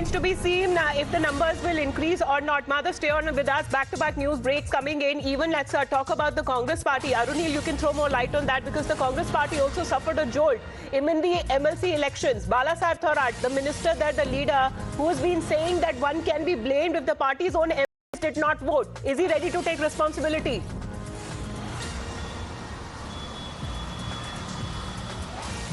remains to be seen if the numbers will increase or not. Madhav, stay on with us. Back-to-back news breaks coming in. Even let's talk about the Congress party. Arunil, you can throw more light on that because the Congress party also suffered a jolt in the MLC elections. Balasaheb Thorat, the minister there, the leader, who has been saying that one can be blamed if the party's own MLAs did not vote. Is he ready to take responsibility?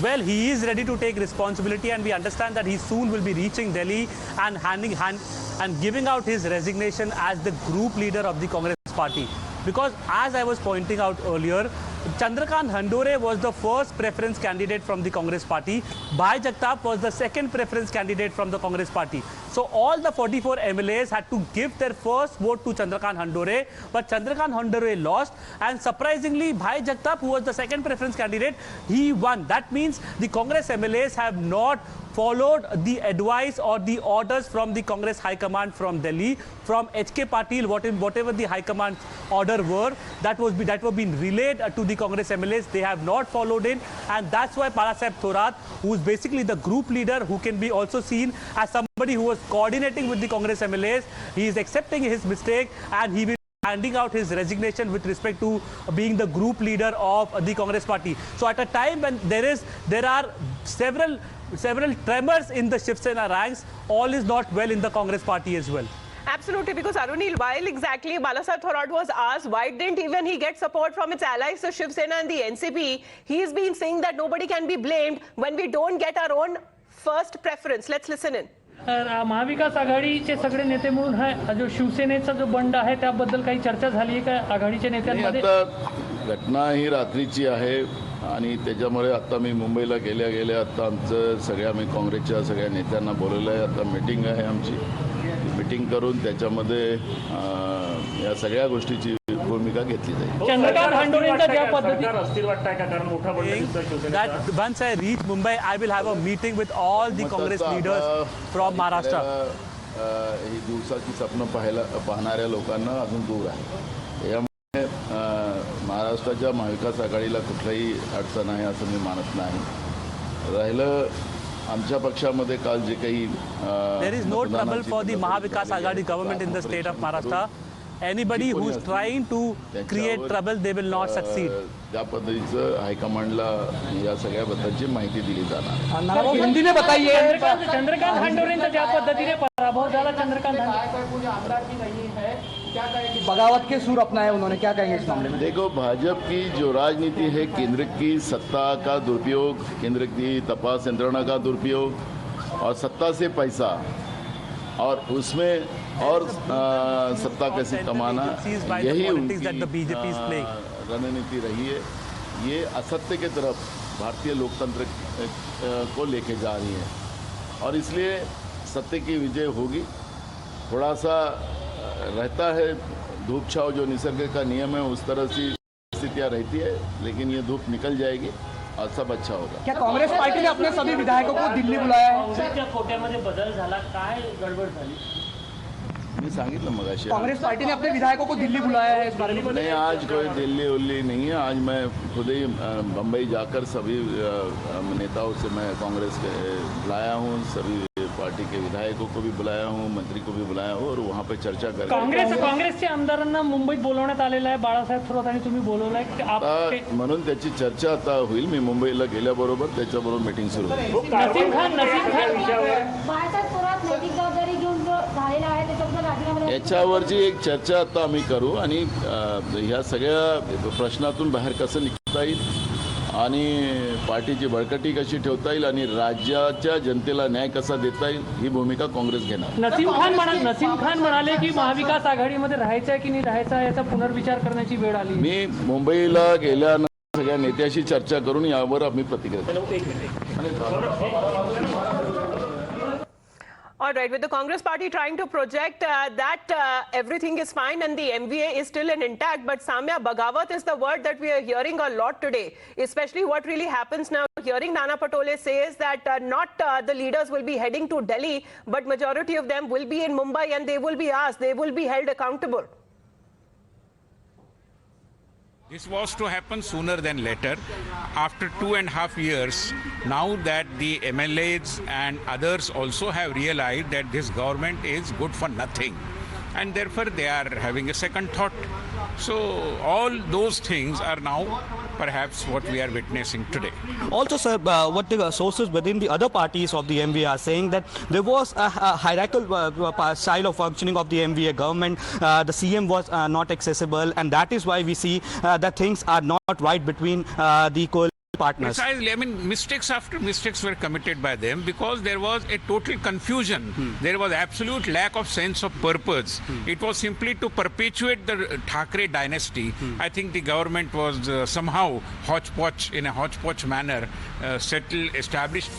Well, he is ready to take responsibility, and we understand that he soon will be reaching Delhi and giving out his resignation as the group leader of the Congress party. Because as I was pointing out earlier, Chandrakant Handore was the first preference candidate from the Congress party. Bhai Jagtap was the second preference candidate from the Congress party. So all the 44 MLAs had to give their first vote to Chandrakant Handore, but Chandrakant Handore lost, and surprisingly Bhai Jagtap, who was the second preference candidate, he won. That means the Congress MLAs have not followed the advice or the orders from the Congress High Command from Delhi, from HK Patil, whatever the High Command order were, that were being relayed to the Congress MLAs. They have not followed in, and that's why Balasaheb Thorat, who is basically the group leader, who can be also seen as somebody who was coordinating with the Congress MLAs, he is accepting his mistake, and he will handing out his resignation with respect to being the group leader of the Congress party. So at a time when there are several tremors in the Shiv Sena ranks, all is not well in the Congress party as well. Absolutely, because Arunil, while exactly Balasaheb Thorat was asked why didn't even he get support from its allies, the Shiv Sena and the NCP, he's been saying that nobody can be blamed when we don't get our own first preference. Let's listen in. महा विकास आघाडीचे सगळे नेते मिळून हा जो शिवसेनेचा जो बंड आहे त्याबद्दल काही चर्चा झाली आहे का आघाडीच्या नेत्यांमध्ये? आता घटना ही रात्रीची आहे आणि त्याच्यामुळे आता मी मुंबईला गेल्या आता आमचं सगळ्या मी काँग्रेसच्या सगळ्या नेत्यांना बोलवलं आहे. आता मीटिंग आहे आमची, मीटिंग करून त्याच्यामध्ये या सगळ्या गोष्टीची भूमिका घेतली जाईल. चंद्रकांत हंडोरेंचा ज्या पद्धतीने अस्थिर वाटतंय का, कारण मोठा बंड that once I reach Mumbai, I will have a meeting with all the Congress leaders from Maharashtra. ही दिवसाची स्वप्न पाहणाऱ्या लोकांना अजून दूर आहे. यामुळे महाराष्ट्राच्या महाविकास आघाडीला कुठलाही अडचण आहे असं मी मानत नाही. राहिलं आमच्या पक्षामध्ये काल जे काही there is no trouble for the Maha Vikas Aghadi government in the state of Maharashtra. Anybody who is trying to create trouble, they will not succeed. त्या पद्धतीचं हायकमांडला या सगळ्याबद्दलची माहिती दिली जाणार. हिंदीने बताइए. चंद्रकांत हंडोरेंचा ज्या पद्धतीने पराभव झाला, चंद्रकांत बगावत के सुर अपनाए उन्होंने, क्या कहेंगे इस मामले में? देखो, भाजपा की जो राजनीति है, केंद्र की सत्ता का दुरुपयोग, केंद्र की तपास यंत्रणा का दुरुपयोग और सत्ता से पैसा और उसमें और सत्ता कैसे कमाना, यही उनकी रणनीति रही है. ये असत्य की तरफ भारतीय लोकतंत्र को लेके जा रही है और इसलिए सत्य की विजय होगी. थोड़ा सा रहता है धूप छाव, जो निसर्ग का नियम है उस तरह से स्थितियाँ रहती है, लेकिन ये धूप निकल जाएगी और सब अच्छा होगा. क्या कांग्रेस पार्टी ने अपने सभी विधायकों को दिल्ली बुलाया है? काँग्रेसच्या कोट्यामध्ये बदल झाला, काय गडबड झाली? मी सांगितलं मगाशी. कांग्रेस पार्टी ने अपने विधायकों को दिल्ली बुलाया है, इस बारे में? नहीं, आज कोई दिल्ली उल्ली नहीं है. आज मैं खुद ही बम्बई जाकर सभी नेताओं से मैं कांग्रेस के बुलाया हूँ, सभी पार्टी के विधायकों को भी बुलाया हूँ, मंत्री को भी बुलाया हूँ और वहाँ पे चर्चा कर. काँग्रेसच्या आमदारांना मुंबईत बोलवण्यात आलेलं आहे. बाळासाहेब थोरात आणि तुम्ही बोलवलाय म्हणून त्याची चर्चा आता होईल. मी मुंबईला गेल्याबरोबर त्याच्याबरोबर मीटिंग सुरू होईल. नसीम खान याच्यावरची एक चर्चा आता आम्ही करू आणि ह्या सगळ्या प्रश्नातून बाहेर कसं निघता येईल आणि पार्टीची बळकटी कशी ठेवता येईल आणि राज्याच्या जनतेला न्याय कसा देता येईल, ही भूमिका काँग्रेस घेणार. नसीम खान म्हणाले की महाविकास आघाडीमध्ये राहायचं आहे की नाही राहायचं याचा पुनर्विचार करण्याची वेळ आली. मी मुंबईला गेल्यानंतर सगळ्या नेत्याशी चर्चा करून यावर आम्ही प्रतिक्रिया All right, with the Congress party trying to project that everything is fine and the MVA is still intact, but Samya, Bagawat is the word that we are hearing a lot today, especially what really happens now. Hearing Nana Patole says that not the leaders will be heading to Delhi, but majority of them will be in Mumbai and they will be asked, they will be held accountable. This was to happen sooner than later. After 2.5 years, now that the MLAs and others also have realized that this government is good for nothing, and therefore they are having a second thought. So all those things are now perhaps what we are witnessing today. Also, sir, what the sources within the other parties of the MVA are saying that there was a hierarchical style of functioning of the MVA government. The CM was not accessible, and that is why we see that things are not right between the coalition partners. Precisely. I mean, mistakes after mistakes were committed by them because there was a total confusion. There was absolute lack of sense of purpose. It was simply to perpetuate the Thackeray dynasty. I think the government was somehow hodgepodge, in a hodgepodge manner, established